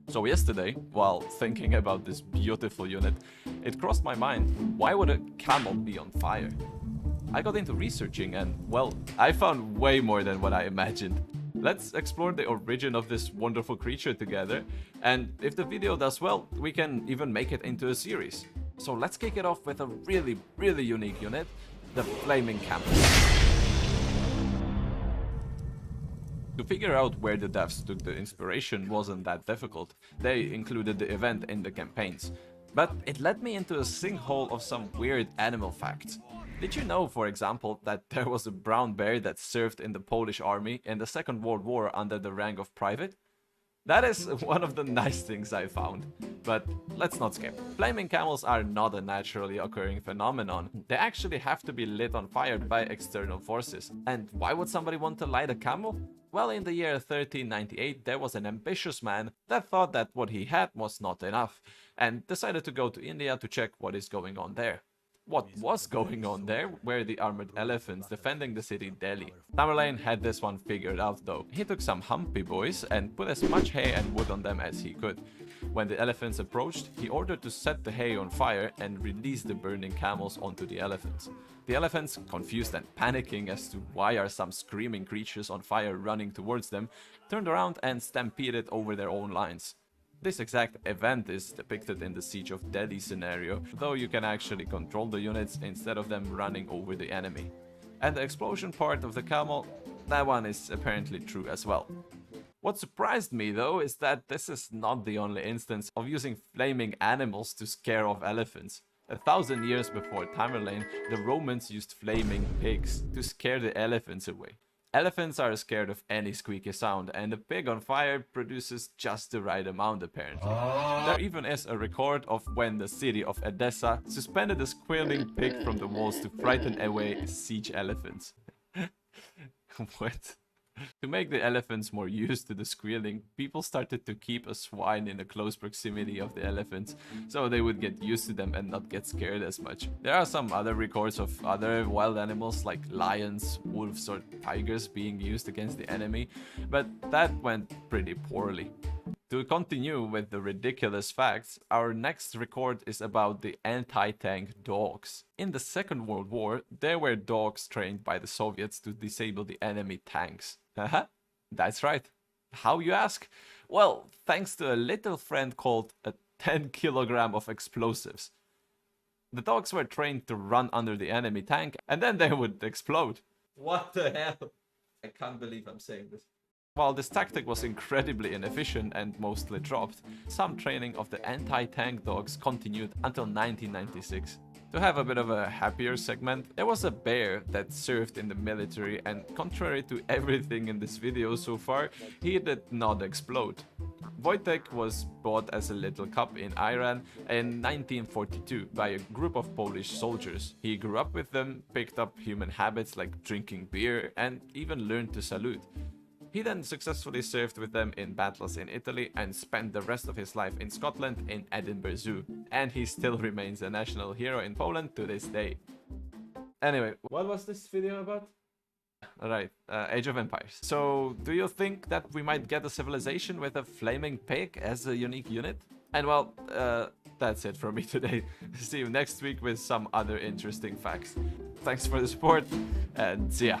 So yesterday, while thinking about this beautiful unit, it crossed my mind, why would a camel be on fire? I got into researching and, well, I found way more than what I imagined. Let's explore the origin of this wonderful creature together, and if the video does well, we can even make it into a series. So let's kick it off with a really unique unit, the Flaming Camels. To figure out where the devs took the inspiration wasn't that difficult. They included the event in the campaigns. But it led me into a sinkhole of some weird animal facts. Did you know, for example, that there was a brown bear that served in the Polish army in the Second World War under the rank of private? That is one of the nice things I found. But let's not skip. Flaming camels are not a naturally occurring phenomenon. They actually have to be lit on fire by external forces. And why would somebody want to light a camel? Well, in the year 1398, there was an ambitious man that thought that what he had was not enough, and decided to go to India to check what is going on there. What was going on there were the armored elephants defending the city Delhi. Tamerlane had this one figured out though. He took some humpy boys and put as much hay and wood on them as he could. When the elephants approached, he ordered to set the hay on fire and release the burning camels onto the elephants. The elephants, confused and panicking as to why are some screaming creatures on fire running towards them, turned around and stampeded over their own lines. This exact event is depicted in the Siege of Delhi scenario, though you can actually control the units instead of them running over the enemy. And the explosion part of the camel, that one is apparently true as well. What surprised me though is that this is not the only instance of using flaming animals to scare off elephants. 1,000 years before Tamerlane, the Romans used flaming pigs to scare the elephants away. Elephants are scared of any squeaky sound, and a pig on fire produces just the right amount apparently. There even is a record of when the city of Edessa suspended a squealing pig from the walls to frighten away siege elephants. What? To make the elephants more used to the squealing, people started to keep a swine in a close proximity of the elephants, so they would get used to them and not get scared as much. There are some other records of other wild animals like lions, wolves or tigers being used against the enemy, but that went pretty poorly. To continue with the ridiculous facts, our next record is about the anti-tank dogs. In the Second World War, there were dogs trained by the Soviets to disable the enemy tanks. Haha, that's right. How, you ask? Well, thanks to a little friend called a 10 kilogram of explosives. The dogs were trained to run under the enemy tank and then they would explode. What the hell? I can't believe I'm saying this. While this tactic was incredibly inefficient and mostly dropped, some training of the anti-tank dogs continued until 1996. To have a bit of a happier segment, there was a bear that served in the military, and contrary to everything in this video so far, he did not explode. Wojtek was bought as a little cub in Iran in 1942 by a group of Polish soldiers. He grew up with them, picked up human habits like drinking beer, and even learned to salute. He then successfully served with them in battles in Italy and spent the rest of his life in Scotland in Edinburgh Zoo. And he still remains a national hero in Poland to this day. Anyway, what was this video about? Alright, Age of Empires. So, do you think that we might get a civilization with a flaming pig as a unique unit? And well, that's it from me today. See you next week with some other interesting facts. Thanks for the support, and see ya.